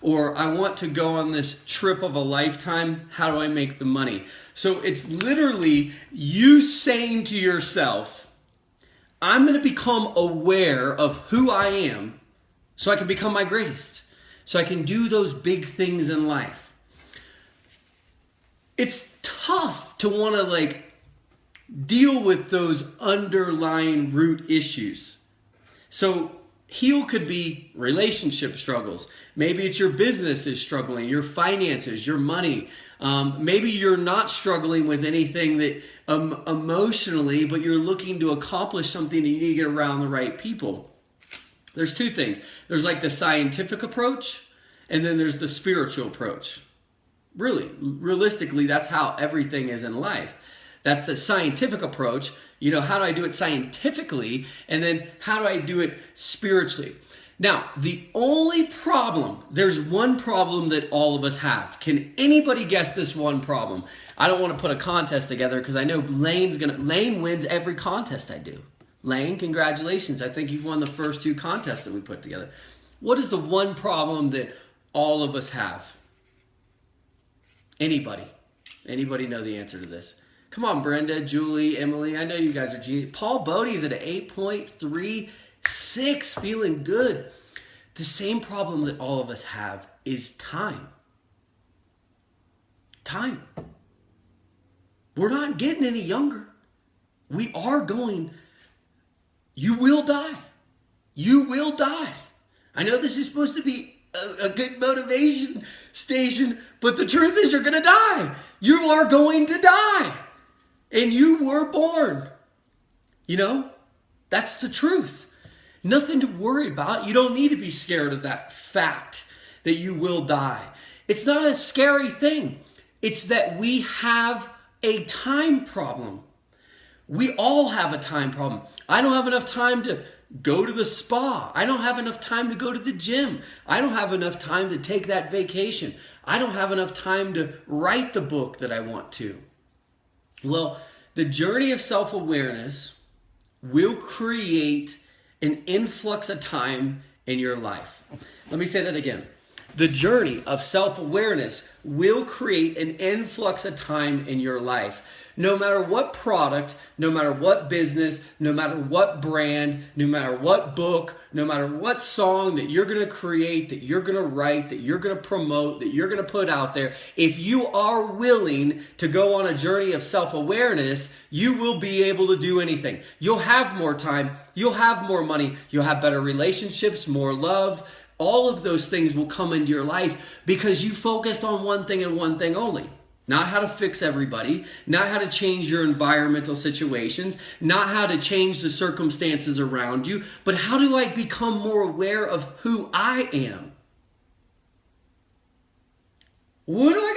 or I want to go on this trip of a lifetime. How do I make the money? So it's literally you saying to yourself, I'm going to become aware of who I am so I can become my greatest, so I can do those big things in life. It's tough to want to deal with those underlying root issues. So heal could be relationship struggles. Maybe it's your business is struggling, your finances, your money. Maybe you're not struggling with anything that emotionally, but you're looking to accomplish something and you need to get around the right people. There's two things. There's the scientific approach, and then there's the spiritual approach. Really, realistically, that's how everything is in life. That's the scientific approach. How do I do it scientifically? And then how do I do it spiritually? Now, the only problem, there's one problem that all of us have. Can anybody guess this one problem? I don't want to put a contest together because I know Lane wins every contest I do. Lane, congratulations. I think you've won the first 2 contests that we put together. What is the one problem that all of us have? Anybody? Anybody know the answer to this? Come on, Brenda, Julie, Emily. I know you guys are genius. Paul Bodie's at an 8.36, feeling good. The same problem that all of us have is time. Time. We're not getting any younger. We are going. You will die. You will die. I know this is supposed to be a good motivation station, but the truth is you're going to die. You are going to die. And you were born. That's the truth. Nothing to worry about. You don't need to be scared of that fact that you will die. It's not a scary thing. It's that we have a time problem. We all have a time problem. I don't have enough time to go to the spa. I don't have enough time to go to the gym. I don't have enough time to take that vacation. I don't have enough time to write the book that I want to. Well, the journey of self-awareness will create an influx of time in your life. Let me say that again. The journey of self-awareness will create an influx of time in your life. No matter what product, no matter what business, no matter what brand, no matter what book, no matter what song that you're going to create, that you're going to write, that you're going to promote, that you're going to put out there, if you are willing to go on a journey of self-awareness, you will be able to do anything. You'll have more time. You'll have more money. You'll have better relationships, more love. All of those things will come into your life because you focused on one thing and one thing only. Not how to fix everybody, not how to change your environmental situations, not how to change the circumstances around you, but how do I become more aware of who I am? What am I going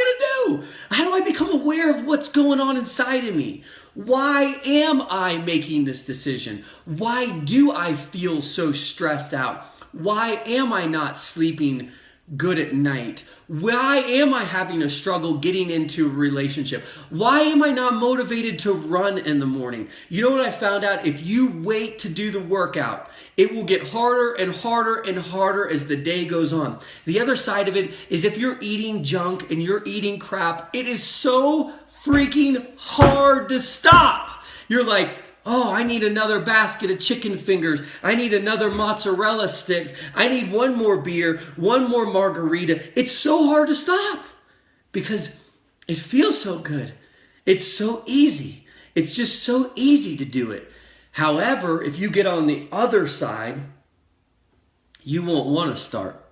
to do? How do I become aware of what's going on inside of me? Why am I making this decision? Why do I feel so stressed out? Why am I not sleeping good at night? Why am I having a struggle getting into a relationship? Why am I not motivated to run in the morning? You know what I found out? If you wait to do the workout, it will get harder and harder and harder as the day goes on. The other side of it is if you're eating junk and you're eating crap, it is so freaking hard to stop. You're like, oh, I need another basket of chicken fingers. I need another mozzarella stick. I need one more beer, one more margarita. It's so hard to stop because it feels so good. It's so easy. It's just so easy to do it. However, if you get on the other side, you won't want to start.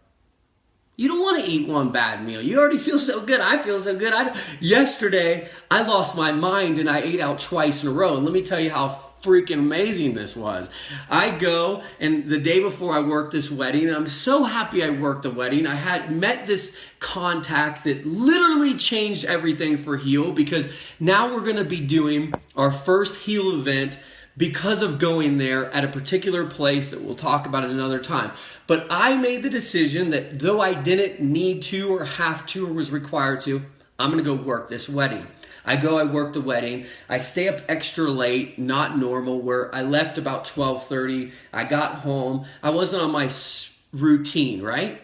You don't want to eat one bad meal. You already feel so good. I feel so good. Yesterday, I lost my mind and I ate out twice in a row. And let me tell you how freaking amazing this was. I go, and the day before I worked this wedding, and I'm so happy I worked the wedding. I had met this contact that literally changed everything for Heal, because now we're going to be doing our first Heal event because of going there at a particular place that we'll talk about at another time. But I made the decision that though I didn't need to or have to or was required to, I'm going to go work this wedding. I work the wedding. I stay up extra late, not normal, where I left about 12:30. I got home. I wasn't on my routine, right?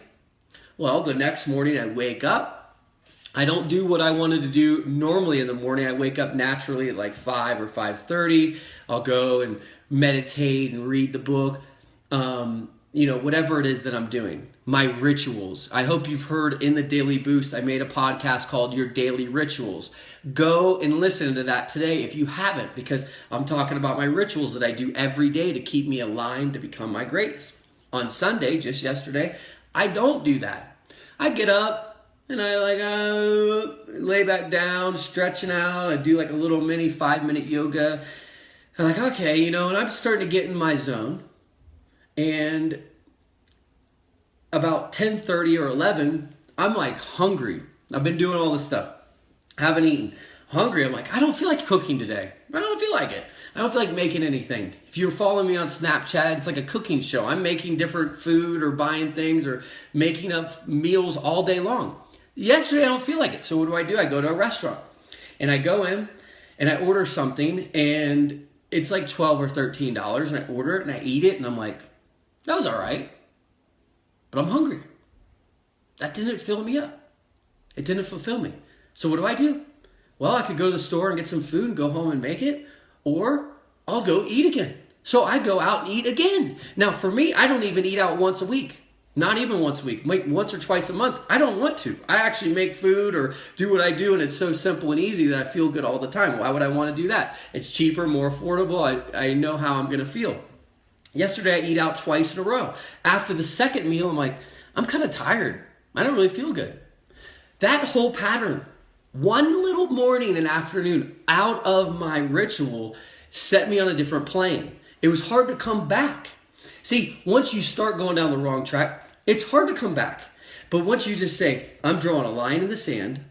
Well, the next morning I wake up. I don't do what I wanted to do normally in the morning. I wake up naturally at like 5 or 5:30. I'll go and meditate and read the book. Whatever it is that I'm doing. My rituals. I hope you've heard in the Daily Boost, I made a podcast called Your Daily Rituals. Go and listen to that today if you haven't, because I'm talking about my rituals that I do every day to keep me aligned to become my greatest. On Sunday, just yesterday, I don't do that. I get up and I lay back down, stretching out. I do like a little mini 5-minute yoga. I'm like, okay, and I'm starting to get in my zone. And about 10:30 or 11, I'm like hungry. I've been doing all this stuff. Haven't eaten. Hungry. I'm like, I don't feel like cooking today. I don't feel like it. I don't feel like making anything. If you're following me on Snapchat, it's like a cooking show. I'm making different food or buying things or making up meals all day long. Yesterday, I don't feel like it. So what do? I go to a restaurant. And I go in and I order something and it's like $12 or $13. And I order it and I eat it and I'm like, that was all right, but I'm hungry. That didn't fill me up. It didn't fulfill me. So what do? Well, I could go to the store and get some food and go home and make it, or I'll go eat again. So I go out and eat again. Now for me, I don't even eat out once a week. Not even once a week, once or twice a month. I don't want to. I actually make food or do what I do, and it's so simple and easy that I feel good all the time. Why would I want to do that? It's cheaper, more affordable. I know how I'm going to feel. Yesterday, I eat out twice in a row. After the second meal, I'm like, I'm kind of tired. I don't really feel good. That whole pattern, one little morning and afternoon out of my ritual set me on a different plane. It was hard to come back. See, once you start going down the wrong track, it's hard to come back. But once you just say, I'm drawing a line in the sand,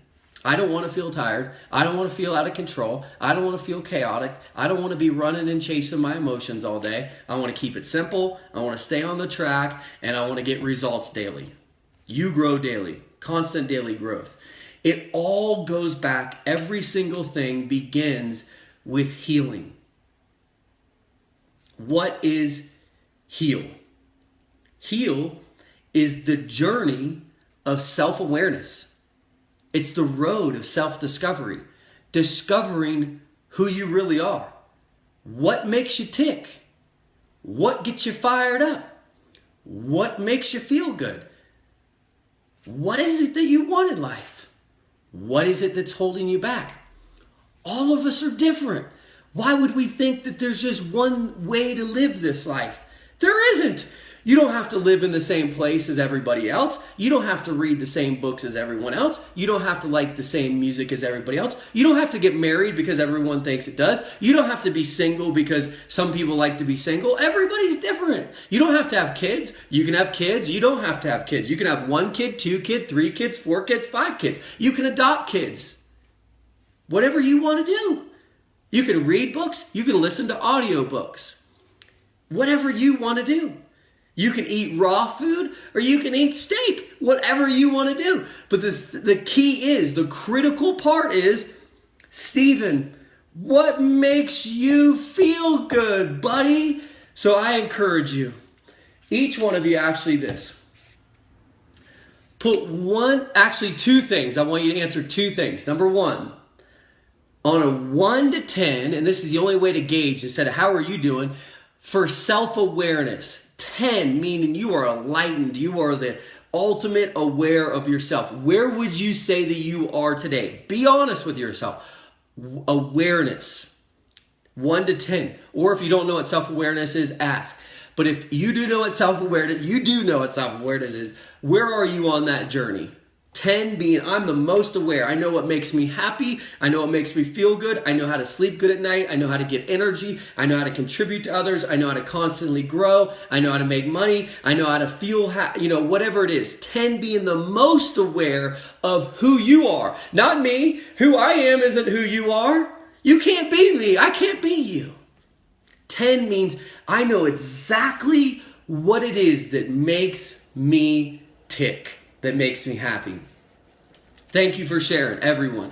I don't want to feel tired. I don't want to feel out of control. I don't want to feel chaotic. I don't want to be running and chasing my emotions all day. I want to keep it simple. I want to stay on the track, and I want to get results daily. You grow daily, constant daily growth. It all goes back. Every single thing begins with healing. What is heal? Heal is the journey of self-awareness. It's the road of self-discovery, discovering who you really are. What makes you tick? What gets you fired up? What makes you feel good? What is it that you want in life? What is it that's holding you back? All of us are different. Why would we think that there's just one way to live this life? There isn't. You don't have to live in the same place as everybody else. You don't have to read the same books as everyone else. You don't have to like the same music as everybody else. You don't have to get married because everyone thinks it does. You don't have to be single because some people like to be single. Everybody's different. You don't have to have kids. You can have kids. You don't have to have kids. You can have 1 kid, 2 kids, 3 kids, 4 kids, 5 kids. You can adopt kids. Whatever you want to do. You can read books. You can listen to audiobooks. Whatever you want to do. You can eat raw food or you can eat steak, whatever you want to do. But the key is, the critical part is, Stephen, what makes you feel good, buddy? So I encourage you, each one of you, put 2 things. I want you to answer 2 things. Number 1, on a 1 to 10, and this is the only way to gauge, instead of how are you doing, for self-awareness. 10 meaning you are enlightened, you are the ultimate aware of yourself. Where would you say that you are today? Be honest with yourself. Awareness. 1 to 10. Or if you don't know what self-awareness is, ask. But if you do know what self-awareness is, where are you on that journey? 10 being I'm the most aware. I know what makes me happy. I know what makes me feel good. I know how to sleep good at night. I know how to get energy. I know how to contribute to others. I know how to constantly grow. I know how to make money. I know how to feel, whatever it is. 10 being the most aware of who you are. Not me. Who I am isn't who you are. You can't be me. I can't be you. 10 means I know exactly what it is that makes me tick, that makes me happy. Thank you for sharing, everyone.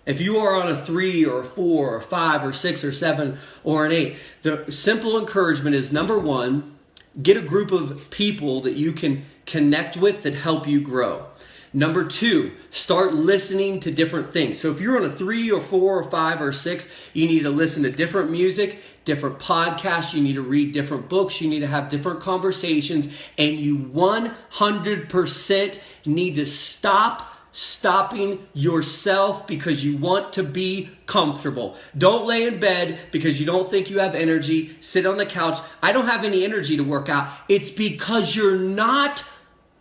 If you are on a 3 or a 4 or 5 or 6 or 7 or an 8, the simple encouragement is, number 1, get a group of people that you can connect with that help you grow. Number 2, start listening to different things. So if you're on a 3 or 4 or 5 or 6, you need to listen to different music, different podcasts, you need to read different books, you need to have different conversations, and you 100% need to stop stopping yourself because you want to be comfortable. Don't lay in bed because you don't think you have energy. Sit on the couch. I don't have any energy to work out. It's because you're not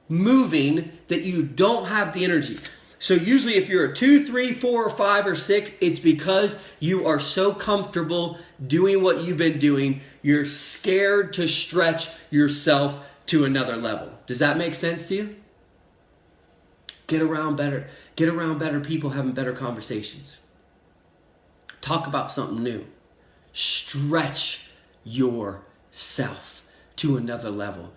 moving that you don't have the energy. So usually if you're a 2, 3, 4, or 5, or 6, it's because you are so comfortable doing what you've been doing. You're scared to stretch yourself to another level. Does that make sense to you? Get around better. Get around better people having better conversations. Talk about something new. Stretch yourself to another level.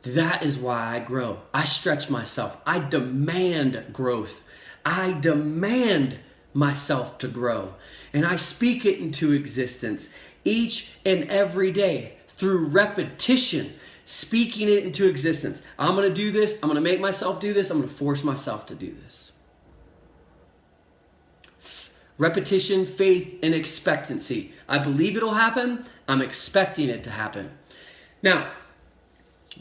That is why I grow. I stretch myself. I demand growth. I demand myself to grow. And I speak it into existence each and every day through repetition, speaking it into existence. I'm going to do this. I'm going to make myself do this. I'm going to force myself to do this. Repetition, faith, and expectancy. I believe it'll happen. I'm expecting it to happen. Now,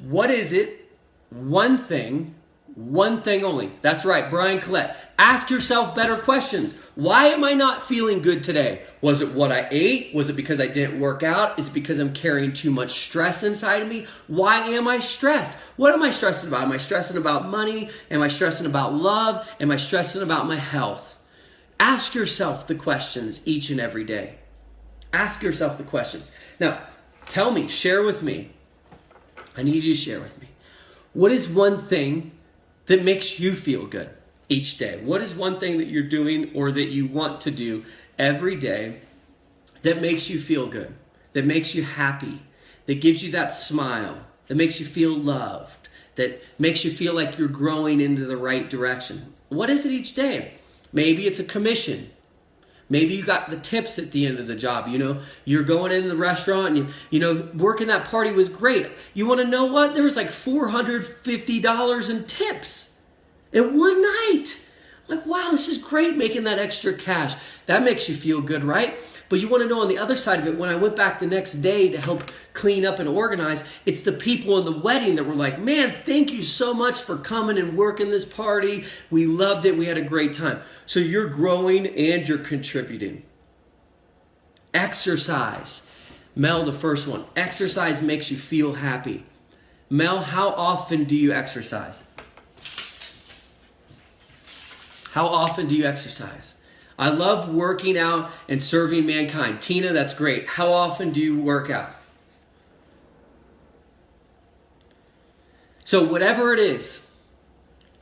what is it? One thing only. That's right, Brian Collette. Ask yourself better questions. Why am I not feeling good today? Was it what I ate? Was it because I didn't work out? Is it because I'm carrying too much stress inside of me? Why am I stressed? What am I stressing about? Am I stressing about money? Am I stressing about love? Am I stressing about my health? Ask yourself the questions each and every day. Ask yourself the questions. Now, tell me, share with me. I need you to share with me. What is one thing that makes you feel good each day? What is one thing that you're doing or that you want to do every day that makes you feel good, that makes you happy, that gives you that smile, that makes you feel loved, that makes you feel like you're growing into the right direction? What is it each day? Maybe it's a commission. Maybe you got the tips at the end of the job. You know, you're going into the restaurant and working that party was great. You want to know what? There was like $450 in tips in one night. I'm like, wow, this is great, making that extra cash. That makes you feel good, right? But you want to know on the other side of it, when I went back the next day to help clean up and organize, it's the people in the wedding that were like, man, thank you so much for coming and working this party. We loved it. We had a great time. So you're growing and you're contributing. Exercise. Mel, the first one. Exercise makes you feel happy. Mel, how often do you exercise? How often do you exercise? I love working out and serving mankind. Tina, that's great. How often do you work out? So whatever it is,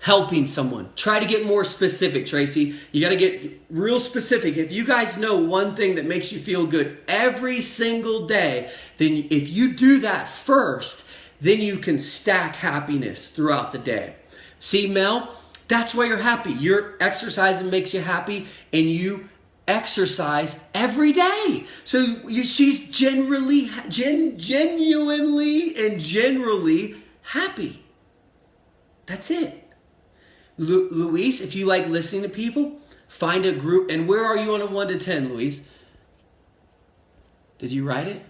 helping someone. Try to get more specific, Tracy. You got to get real specific. If you guys know one thing that makes you feel good every single day, then if you do that first, then you can stack happiness throughout the day. See, Mel? That's why you're happy. Your exercising makes you happy, and you exercise every day. So she's genuinely and generally happy. That's it. Luis, if you like listening to people, find a group. And where are you on a 1 to 10, Luis? Did you write it?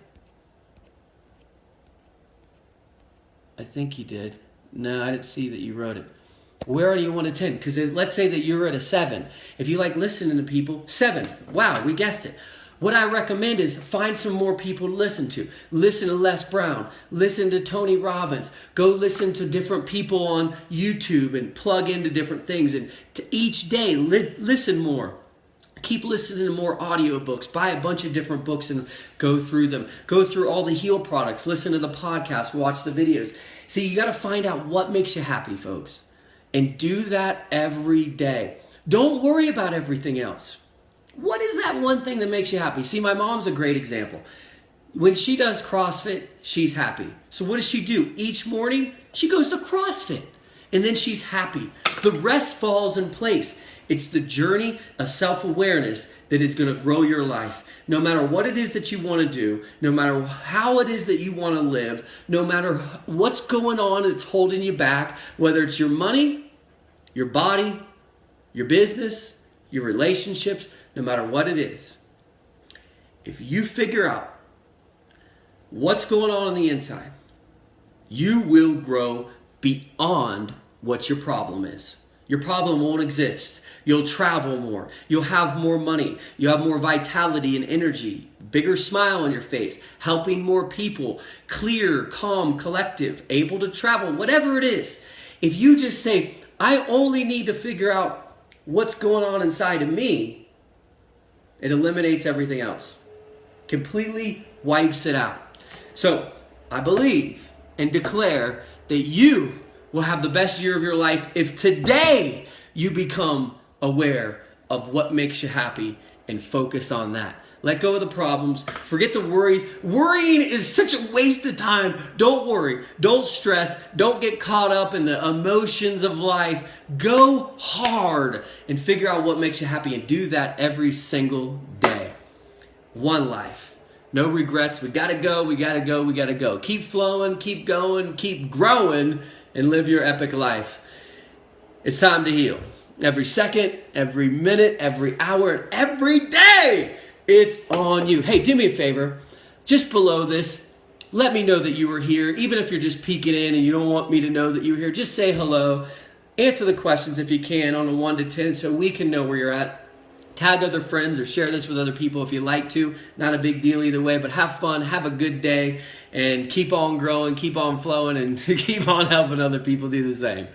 I think you did. No, I didn't see that you wrote it. Where are you 1 to 10? Because let's say that you're at a 7. If you like listening to people, 7. Wow, we guessed it. What I recommend is find some more people to listen to. Listen to Les Brown. Listen to Tony Robbins. Go listen to different people on YouTube and plug into different things. And each day, listen more. Keep listening to more audiobooks. Buy a bunch of different books and go through them. Go through all the Heal products. Listen to the podcast. Watch the videos. See, you got to find out what makes you happy, folks. And do that every day. Don't worry about everything else. What is that one thing that makes you happy? See, my mom's a great example. When she does CrossFit, she's happy. So what does she do? Each morning, she goes to CrossFit. And then she's happy. The rest falls in place. It's the journey of self-awareness that is going to grow your life. No matter what it is that you want to do, no matter how it is that you want to live, no matter what's going on that's holding you back, whether it's your money, your body, your business, your relationships, no matter what it is, if you figure out what's going on the inside, you will grow beyond what your problem is. Your problem won't exist. You'll travel more. You'll have more money. You'll have more vitality and energy. Bigger smile on your face. Helping more people. Clear, calm, collective. Able to travel. Whatever it is. If you just say, I only need to figure out what's going on inside of me, it eliminates everything else. Completely wipes it out. So, I believe and declare that you will have the best year of your life if today you become aware of what makes you happy and focus on that. Let go of the problems. Forget the worries. Worrying is such a waste of time. Don't worry. Don't stress. Don't get caught up in the emotions of life. Go hard and figure out what makes you happy and do that every single day. One life. No regrets. We gotta go. We gotta go. We gotta go. Keep flowing. Keep going. Keep growing. And live your epic life. It's time to heal. Every second, every minute, every hour, and every day, it's on you. Hey, do me a favor. Just below this, let me know that you were here. Even if you're just peeking in and you don't want me to know that you were here, just say hello. Answer the questions if you can on a 1 to 10 so we can know where you're at. Tag other friends or share this with other people if you like to. Not a big deal either way, but have fun, have a good day, and keep on growing, keep on flowing, and keep on helping other people do the same.